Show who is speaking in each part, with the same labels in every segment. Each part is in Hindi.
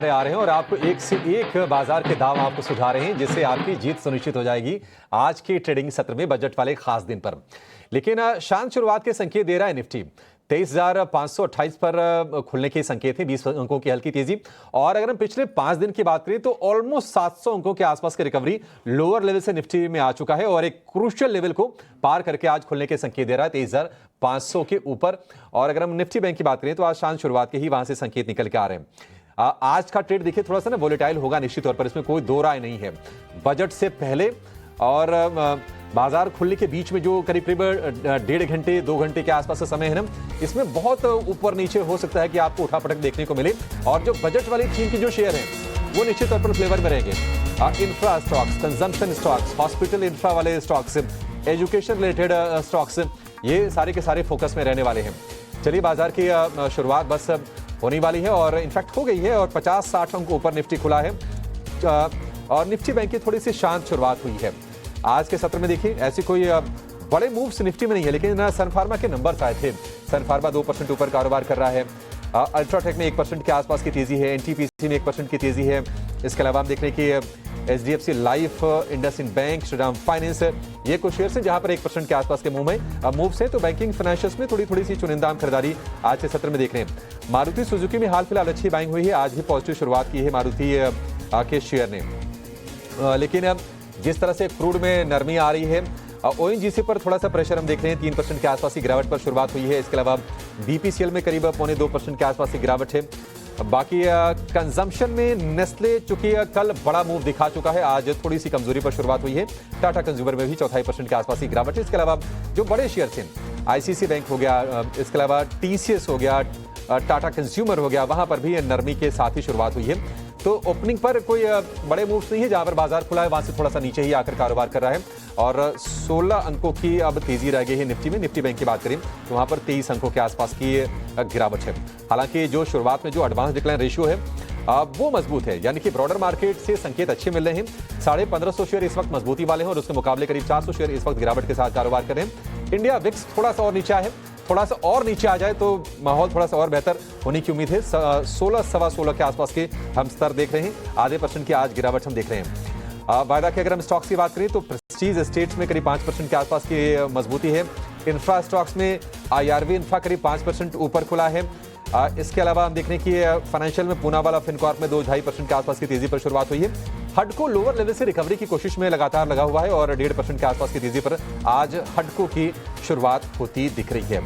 Speaker 1: आ रहे हैं और आपको एक से एक बाजार के दाम आपको सुझा रहे हैं जिससे आपकी जीत सुनिश्चित हो जाएगी आज के ट्रेडिंग सत्र में बजट वाले खास दिन पर। लेकिन शांत शुरुआत के संकेत दे रहा है निफ्टी 23,528 पर खुलने के संकेत हैं, 20 अंकों की हल्की तेजी। और अगर हम पिछले 5 दिन की बात करें तो ऑलमोस्ट 700 अंकों के आसपास की रिकवरी लोअर लेवल से निफ्टी में आ चुका है और एक क्रूशियल लेवल को पार करके आज खुलने के संकेत दे रहा है 23,500 के ऊपर। और अगर हम निफ्टी बैंक की बात करें तो आज शांत शुरुआत के ही वहां से संकेत निकल के आ रहे हैं। आज का ट्रेड देखिए थोड़ा सा ना वोलेटाइल होगा निश्चित तौर पर, इसमें कोई दो राय नहीं है। बजट से पहले और बाजार खुलने के बीच में जो करीब करीब 1.5 घंटे 2 घंटे के आसपास का समय है ना, इसमें बहुत ऊपर नीचे हो सकता है कि आपको उठापटक देखने को मिले। और जो बजट वाली चीन की जो शेयर है वो निश्चित तौर पर फ्लेवर में रहेंगे। Infra stocks, consumption stocks, hospital infra वाले स्टॉक्स, एजुकेशन रिलेटेड स्टॉक्स, ये सारे के सारे फोकस में रहने वाले हैं। चलिए बाजार की शुरुआत बस होने वाली है और इनफैक्ट हो गई है और 50-60 अंक ऊपर निफ्टी खुला है और निफ्टी बैंक की थोड़ी सी शांत शुरुआत हुई है। आज के सत्र में देखिए ऐसी कोई बड़े मूव्स निफ्टी में नहीं है, लेकिन सन फार्मा के नंबर्स आए थे। सन फार्मा 2% ऊपर कारोबार कर रहा है। अल्ट्राटेक में 1% के आसपास की तेजी है। एनटीपीसी में 1% की तेजी है। इसके अलावा हम देख रहे हैं कि HDFC life, IndusInd bank, Shriram finance, ये कुछ शेयर्स हैं जहां पर 1% के आसपास के मूव्स हैं। तो बैंकिंग फाइनेंशियल्स में थोड़ी सी चुनिंदा खरीदारी आज के सत्र में देख रहे हैं। मारुति सुजुकी में हाल फिलहाल अच्छी बाइंग हुई है, आज भी पॉजिटिव शुरुआत की है मारुति के शेयर ने। लेकिन जिस तरह से क्रूड में नरमी आ रही है, ओएनजीसी पर थोड़ा सा प्रेशर हम देख रहे हैं, 3% के आसपास की गिरावट पर शुरुआत हुई है। इसके अलावा बीपीसीएल में करीब 0.25% के आसपास की गिरावट है। बाकी कंजम्पशन में नेस्ले चूंकि कल बड़ा मूव दिखा चुका है, आज थोड़ी सी कमजोरी पर शुरुआत हुई है। टाटा कंज्यूमर में भी 0.25% के आसपास की गिरावट है। इसके अलावा जो बड़े शेयर हैं, आईसीसी बैंक हो गया, इसके अलावा टीसीएस हो गया, टाटा कंज्यूमर हो गया, वहां पर भी नरमी के साथ ही शुरुआत हुई है। तो ओपनिंग पर कोई बड़े मूव्स नहीं है, जहां पर बाजार खुला है वहां से थोड़ा सा नीचे ही आकर कारोबार कर रहा है और 16 अंकों की अब तेजी रह गई है निफ्टी में। निफ्टी बैंक की बात करें तो वहां पर 23 अंकों के आसपास की गिरावट है। हालांकि जो शुरुआत में जो एडवांस डिक्लाइन रेशियो है वो मजबूत है, यानी कि ब्रॉडर मार्केट से संकेत अच्छे मिल रहे हैं। 1550 शेयर इस वक्त मजबूती वाले हैं और उसके मुकाबले करीब 400 शेयर इस वक्त गिरावट के साथ कारोबार कर रहे हैं। इंडिया विक्स थोड़ा सा और नीचे है, थोड़ा सा और नीचे आ जाए तो माहौल थोड़ा सा और बेहतर होने की उम्मीद है। 16 सवा 16 के आसपास के हम स्तर देख रहे हैं। आधे % की आज गिरावट हम देख रहे हैं। वायदा की अगर हम स्टॉक्स की बात करें तो प्रेस्टीज एस्टेट्स में करीब 5% के आसपास की मजबूती है। इंफ्रा स्टॉक्स में आईआरवी इंफ्रा करीब 5% ऊपर खुला है। इसके अलावा हम देख रहे हैं कि फाइनेंशियल में पूनावाला फिनकॉर्प में 2-2.5% के आसपास की तेजी पर शुरुआत हुई है। हडको लोअर लेवल से रिकवरी की कोशिश में लगातार लगा हुआ है और 1.5% के आसपास की तेजी पर आज हडको की शुरुआत होती दिख रही है।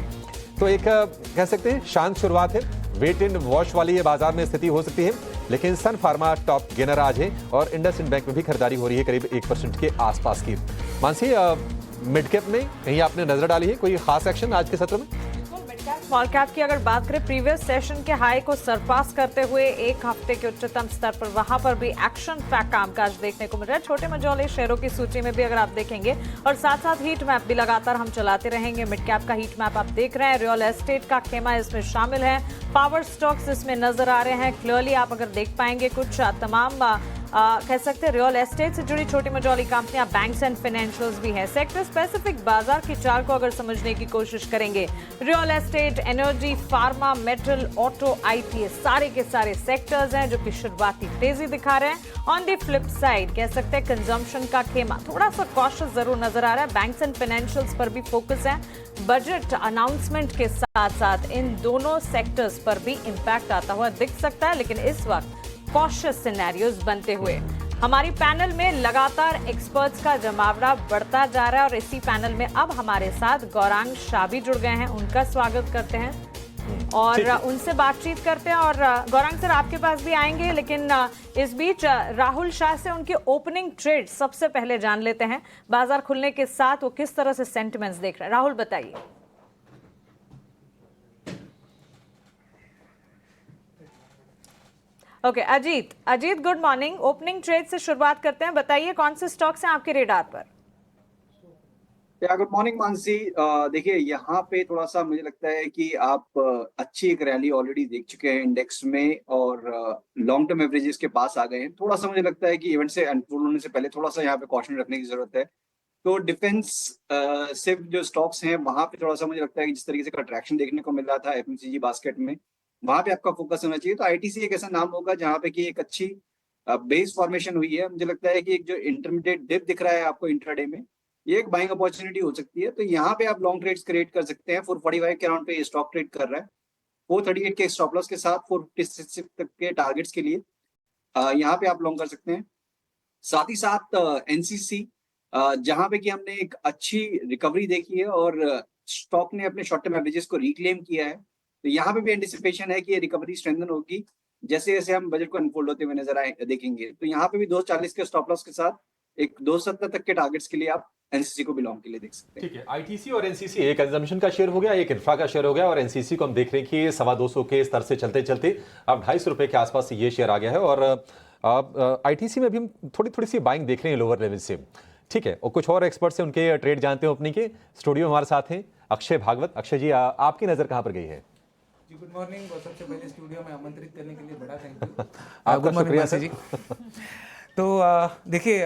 Speaker 1: तो एक कह सकते हैं शांत शुरुआत है, वेट एंड वॉश वाली ये बाजार में स्थिति हो सकती है। लेकिन सन फार्मा टॉप गेनर आज है और इंडसइंड बैंक में भी खरीदारी हो रही है करीब 1% के आसपास की। मानसी, मिड कैप में कहीं आपने नजर डाली है कोई खास एक्शन आज के सत्र में?
Speaker 2: स्मॉल कैप की अगर बात करें, प्रीवियस सेशन के हाई को सरपास करते हुए एक हफ्ते के उच्चतम स्तर पर वहां पर भी एक्शन पैक कामकाज देखने को मिल रहा है। छोटे मझोले शेयरों की सूची में भी अगर आप देखेंगे और साथ साथ हीट मैप भी लगातार हम चलाते रहेंगे। मिड कैप का हीट मैप आप देख रहे हैं, रियल एस्टेट का खेमा इसमें शामिल है, पावर स्टॉक्स इसमें नजर आ रहे हैं। क्लियरली आप अगर देख पाएंगे कुछ तमाम कह सकते हैं रियल एस्टेट से जुड़ी छोटी मझोली कंपनियां, बैंक्स एंड फाइनेंशियल्स भी हैं। सेक्टर स्पेसिफिक बाजार की चाल को अगर समझने की कोशिश करेंगे, real estate, energy, pharma, metal, auto, IT, सारे के सारे सेक्टर्स हैं जो कि शुरुआती तेजी दिखा रहे हैं। ऑन द फ्लिप साइड कह सकते हैं कंजम्पशन का खेमा थोड़ा सा कॉशियस जरूर नजर आ रहा है। बैंक्स एंड फाइनेंशियल्स पर भी फोकस है। बजट अनाउंसमेंट के साथ साथ इन दोनों सेक्टर्स पर भी इंपैक्ट आता हुआ दिख सकता है, लेकिन इस वक्त कॉशियस सिनेरियोज बनते हुए हमारी पैनल में लगातार एक्सपर्ट्स का जमावड़ा बढ़ता जा रहा है। और इसी पैनल में अब हमारे साथ गौरांग शाह भी जुड़ गए हैं, उनका स्वागत करते हैं और उनसे बातचीत करते हैं। और गौरांग सर आपके पास भी आएंगे, लेकिन इस बीच राहुल शाह से उनके ओपनिंग ट्रेड सबसे पहले जान लेते हैं। बाजार खुलने के साथ वो किस तरह से सेंटिमेंट्स देख रहे हैं, राहुल बताइए। Okay, Ajit good morning. Opening trade से शुरुआत करते हैं, बताइए कौन से स्टॉक्स हैं आपके रेडार पर?
Speaker 3: Good morning Mansi. देखिए यहाँ पे थोड़ा सा मुझे लगता है कि आप अच्छी एक रैली ऑलरेडी देख चुके हैं इंडेक्स में और लॉन्ग टर्म एवरेजेस के पास आ गए हैं। थोड़ा सा मुझे लगता है कि इवेंट से अनफोल्ड होने से पहले थोड़ा सा यहाँ पे कॉशन रखने की जरूरत है। तो डिफेंस सिर्फ जो स्टॉक्स हैं वहां पे थोड़ा सा मुझे लगता है कि जिस तरीके से अट्रैक्शन देखने को मिल रहा था एफएमसीजी बास्केट में, वहां पे आपका फोकस होना चाहिए। तो आईटीसी एक ऐसा नाम होगा जहां पे कि एक अच्छी बेस फॉर्मेशन हुई है। मुझे लगता है कि एक जो इंटरमीडिएट डिप दिख रहा है आपको इंट्राडे में, ये एक बाइंग अपॉर्चुनिटी हो सकती है। तो यहाँ पे आप लॉन्ग ट्रेड्स क्रिएट कर सकते हैं। 445 के अराउंड पे स्टॉक ट्रेड कर रहा है। 438 के स्टॉप लॉस के साथ 456 तक के टारगेट्स के लिए यहाँ पे आप लॉन्ग कर सकते हैं। साथ ही साथ एनसीसी जहां पे कि हमने एक अच्छी रिकवरी देखी है और स्टॉक ने अपने शॉर्ट टर्म एवरेजेस को रिक्लेम किया है। तो यहाँ पे भी एंटिसिपेशन है कि ये रिकवरी स्ट्रेंथन होगी जैसे जैसे हम बजट को अनफोल्ड होते हुए नजर आए देखेंगे। तो यहाँ पे भी 240 के स्टॉप लॉस के साथ एक 270 तक के टारगेट्स के लिए आप एनसीसी को बिलोंग के लिए देख सकते हैं।
Speaker 1: ठीक है, आईटीसी और एनसीसी एक कंजम्पशन का शेयर हो गया, एक इंफ्रा का शेयर हो गया, और एनसीसी को हम देख रहे हैं कि 225 के स्तर से चलते चलते अब 250 रुपए के आसपास ये शेयर आ गया है। और आईटीसी में भी हम थोड़ी सी बाइंग देख रहे हैं लोअर लेवल से। ठीक है, और कुछ और एक्सपर्ट्स हैं, उनके ट्रेड जानते हो अपनी के। स्टूडियो हमारे साथ हैं अक्षय भागवत। अक्षय जी, आपकी नजर कहाँ पर गई है?
Speaker 4: जी गुड मॉर्निंग। और सबसे पहले स्टूडियो में आमंत्रित करने के लिए बड़ा थैंक यू।
Speaker 1: आपका शुक्रिया
Speaker 4: जी। तो देखिए,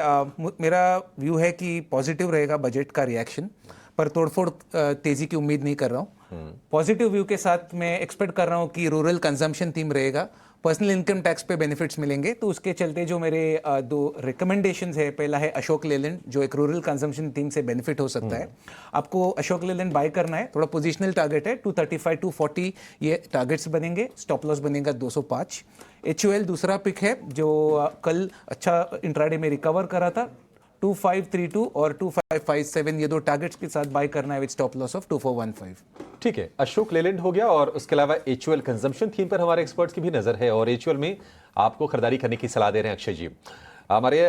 Speaker 4: मेरा व्यू है कि पॉजिटिव रहेगा बजट का रिएक्शन, पर तोड़फोड़ तेजी की उम्मीद नहीं कर रहा हूँ। पॉजिटिव व्यू के साथ मैं एक्सपेक्ट कर रहा हूँ कि रूरल कंजम्पशन थीम रहेगा, पर्सनल इनकम टैक्स पे बेनिफिट्स मिलेंगे। तो उसके चलते जो मेरे दो रिकमेंडेशंस है, पहला है अशोक लेलैंड जो एक रूरल कंजम्पशन थीम से बेनिफिट हो सकता है। आपको अशोक लेलैंड बाय करना है, थोड़ा पोजिशनल टारगेट है 235 240 ये टारगेट्स बनेंगे, स्टॉप लॉस बनेगा 205। HUL दूसरा पिक है जो कल अच्छा इंट्राडे में रिकवर करा था, 2532 और 2557 ये दो टारगेट्स के साथ बाय करना है विद स्टॉप लॉस ऑफ 2415।
Speaker 1: ठीक है, अशोक लेलैंड हो गया, और उसके अलावा HUL कंजम्पशन थीम पर हमारे एक्सपर्ट्स की भी नजर है, और HUL में आपको खरीदारी करने की सलाह दे रहे हैं अक्षय जी। हमारे